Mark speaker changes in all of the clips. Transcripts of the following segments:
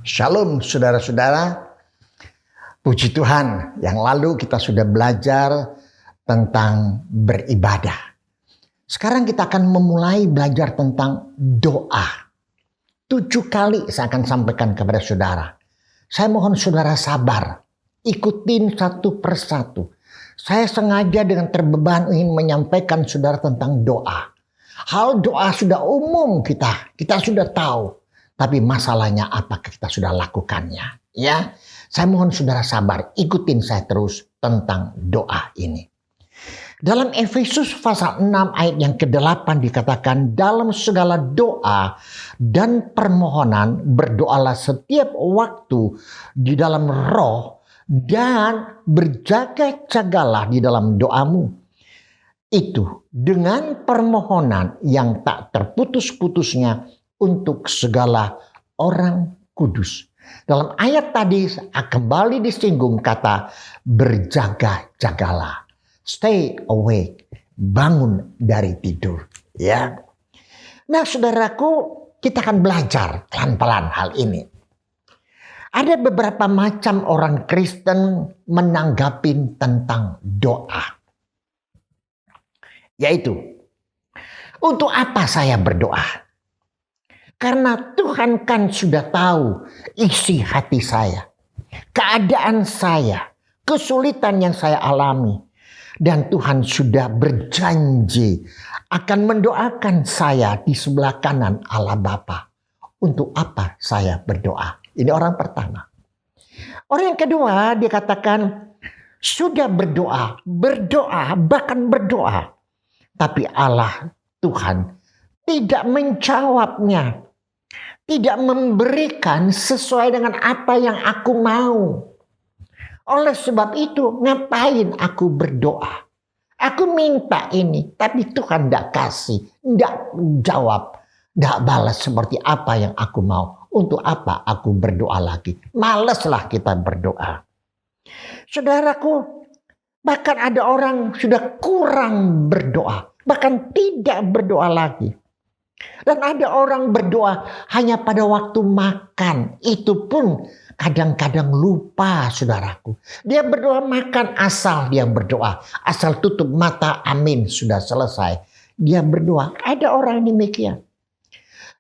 Speaker 1: Shalom saudara-saudara, puji Tuhan yang lalu kita sudah belajar tentang beribadah. Sekarang kita akan memulai belajar tentang doa. 7 kali saya akan sampaikan kepada saudara. Saya mohon saudara sabar, ikutin satu persatu. Saya sengaja dengan terbeban ingin menyampaikan saudara tentang doa. Hal doa sudah umum kita sudah tahu. Tapi masalahnya apakah kita sudah lakukannya? Ya, saya mohon saudara sabar, ikutin saya terus tentang doa ini. Dalam Efesus pasal 6 ayat yang ke-8 dikatakan, dalam segala doa dan permohonan berdoalah setiap waktu di dalam roh dan berjaga-jagalah di dalam doamu. Itu dengan permohonan yang tak terputus-putusnya untuk segala orang kudus. Dalam ayat tadi kembali disinggung kata berjaga-jagalah. Stay awake, bangun dari tidur. Ya. Nah saudaraku, kita akan belajar pelan-pelan hal ini. Ada beberapa macam orang Kristen menanggapi tentang doa. Yaitu, untuk apa saya berdoa? Karena Tuhan kan sudah tahu isi hati saya, keadaan saya, kesulitan yang saya alami. Dan Tuhan sudah berjanji akan mendoakan saya di sebelah kanan Allah Bapa. Untuk apa saya berdoa? Ini orang pertama. Orang yang kedua dia katakan sudah berdoa, bahkan berdoa. Tapi Allah Tuhan tidak menjawabnya. Tidak memberikan sesuai dengan apa yang aku mau. Oleh sebab itu ngapain aku berdoa? Aku minta ini tapi Tuhan tidak kasih. Tidak jawab. Tidak balas seperti apa yang aku mau. Untuk apa aku berdoa lagi? Maleslah kita berdoa. Saudaraku, bahkan ada orang sudah kurang berdoa. Bahkan tidak berdoa lagi. Dan ada orang berdoa hanya pada waktu makan. Itu pun kadang-kadang lupa saudaraku. Dia berdoa makan asal dia berdoa. Asal tutup mata amin sudah selesai. Dia berdoa. Ada orang demikian.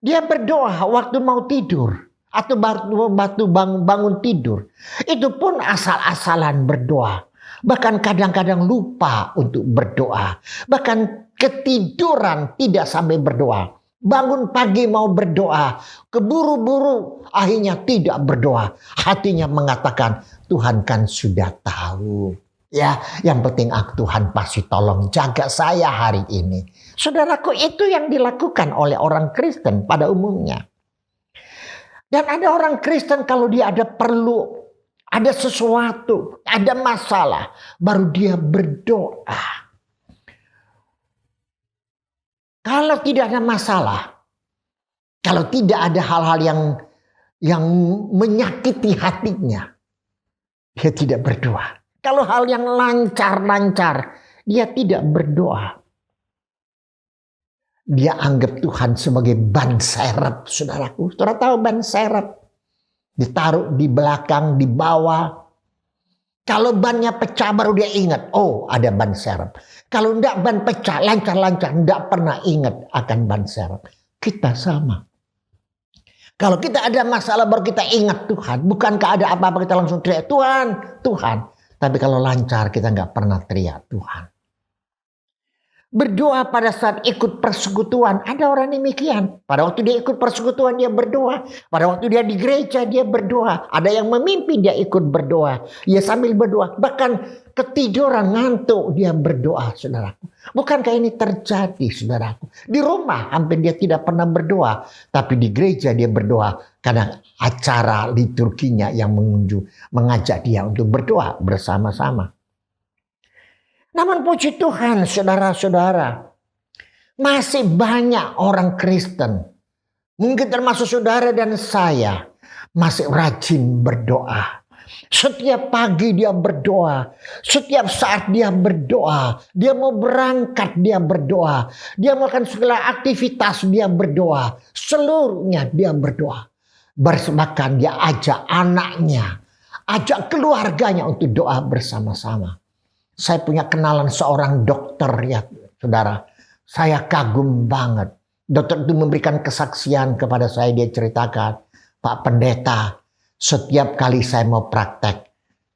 Speaker 1: Dia berdoa waktu mau tidur. Atau waktu bangun tidur. Itu pun asal-asalan berdoa. Bahkan kadang-kadang lupa untuk berdoa. Bahkan ketiduran tidak sampai berdoa. Bangun pagi mau berdoa, keburu-buru akhirnya tidak berdoa. Hatinya mengatakan Tuhan kan sudah tahu. Ya, yang penting Tuhan pasti tolong jaga saya hari ini. Saudaraku, itu yang dilakukan oleh orang Kristen pada umumnya. Dan ada orang Kristen kalau dia ada perlu, ada sesuatu, ada masalah, baru dia berdoa. Kalau tidak ada masalah, kalau tidak ada hal-hal yang menyakiti hatinya, dia tidak berdoa. Kalau hal yang lancar-lancar, dia tidak berdoa. Dia anggap Tuhan sebagai ban serep, saudaraku. Saudara tahu ban serep? Ditaruh di belakang, di bawah. Kalau bannya pecah baru dia ingat, oh ada ban serep. Kalau enggak ban pecah, lancar-lancar, enggak pernah ingat akan ban serep. Kita sama. Kalau kita ada masalah baru kita ingat Tuhan. Bukankah ada apa-apa kita langsung teriak, Tuhan, Tuhan. Tapi kalau lancar kita enggak pernah teriak Tuhan. Berdoa pada saat ikut persekutuan. Ada orang demikian. Pada waktu dia ikut persekutuan dia berdoa. Pada waktu dia di gereja dia berdoa. Ada yang memimpin dia ikut berdoa. Dia sambil berdoa. Bahkan ketiduran ngantuk dia berdoa saudaraku. Bukankah ini terjadi saudaraku? Di rumah hampir dia tidak pernah berdoa. Tapi di gereja dia berdoa. Karena acara liturginya yang mengajak dia untuk berdoa bersama-sama. Namun puji Tuhan saudara-saudara, masih banyak orang Kristen, mungkin termasuk saudara dan saya, masih rajin berdoa. Setiap pagi dia berdoa, setiap saat dia berdoa, dia mau berangkat dia berdoa, dia melakukan segala aktivitas dia berdoa, seluruhnya dia berdoa. Bahkan dia ajak anaknya, ajak keluarganya untuk doa bersama-sama. Saya punya kenalan seorang dokter ya saudara. Saya kagum banget. Dokter itu memberikan kesaksian kepada saya. Dia ceritakan, Pak Pendeta, setiap kali saya mau praktek,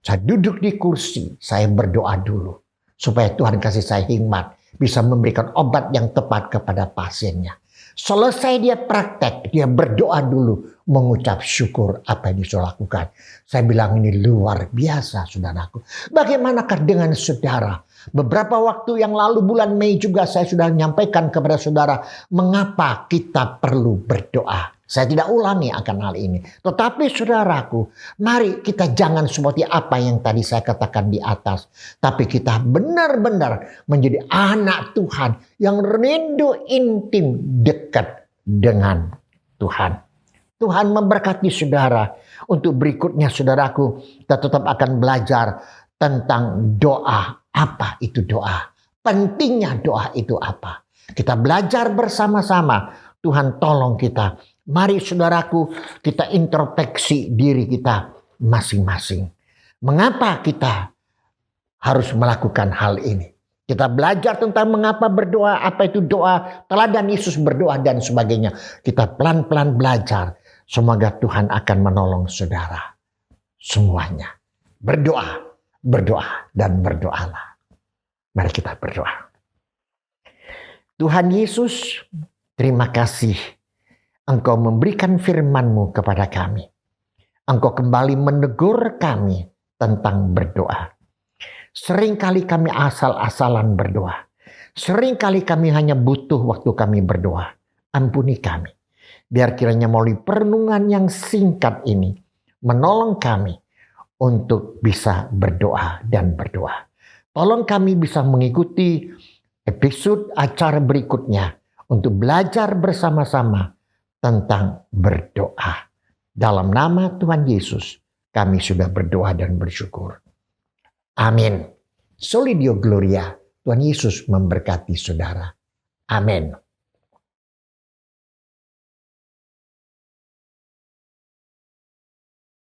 Speaker 1: saya duduk di kursi, saya berdoa dulu. Supaya Tuhan kasih saya hikmat, bisa memberikan obat yang tepat kepada pasiennya. Selesai dia praktek, dia berdoa dulu, mengucap syukur apa yang disuruh lakukan. Saya bilang ini luar biasa saudaraku. Bagaimanakah dengan saudara? Beberapa waktu yang lalu bulan Mei juga saya sudah menyampaikan kepada saudara mengapa kita perlu berdoa. Saya tidak ulangi akan hal ini. Tetapi saudaraku, mari kita jangan seperti apa yang tadi saya katakan di atas. Tapi kita benar-benar menjadi anak Tuhan yang rindu intim dekat dengan Tuhan. Tuhan memberkati saudara. Untuk berikutnya saudaraku, kita tetap akan belajar tentang doa. Apa itu doa? Pentingnya doa itu apa? Kita belajar bersama-sama. Tuhan tolong kita. Mari saudaraku, kita introspeksi diri kita masing-masing. Mengapa kita harus melakukan hal ini? Kita belajar tentang mengapa berdoa, apa itu doa, teladan Yesus berdoa dan sebagainya. Kita pelan-pelan belajar. Semoga Tuhan akan menolong saudara semuanya. Berdoa, berdoa dan berdoalah. Mari kita berdoa. Tuhan Yesus, terima kasih. Engkau memberikan firman-Mu kepada kami. Engkau kembali menegur kami tentang berdoa. Seringkali kami asal-asalan berdoa. Seringkali kami hanya butuh waktu kami berdoa. Ampuni kami. Biar kiranya melalui perenungan yang singkat ini menolong kami untuk bisa berdoa dan berdoa. Tolong kami bisa mengikuti episode acara berikutnya untuk belajar bersama-sama tentang berdoa. Dalam nama Tuhan Yesus, kami sudah berdoa dan bersyukur. Amin. Soli Deo Gloria. Tuhan Yesus memberkati saudara. Amin.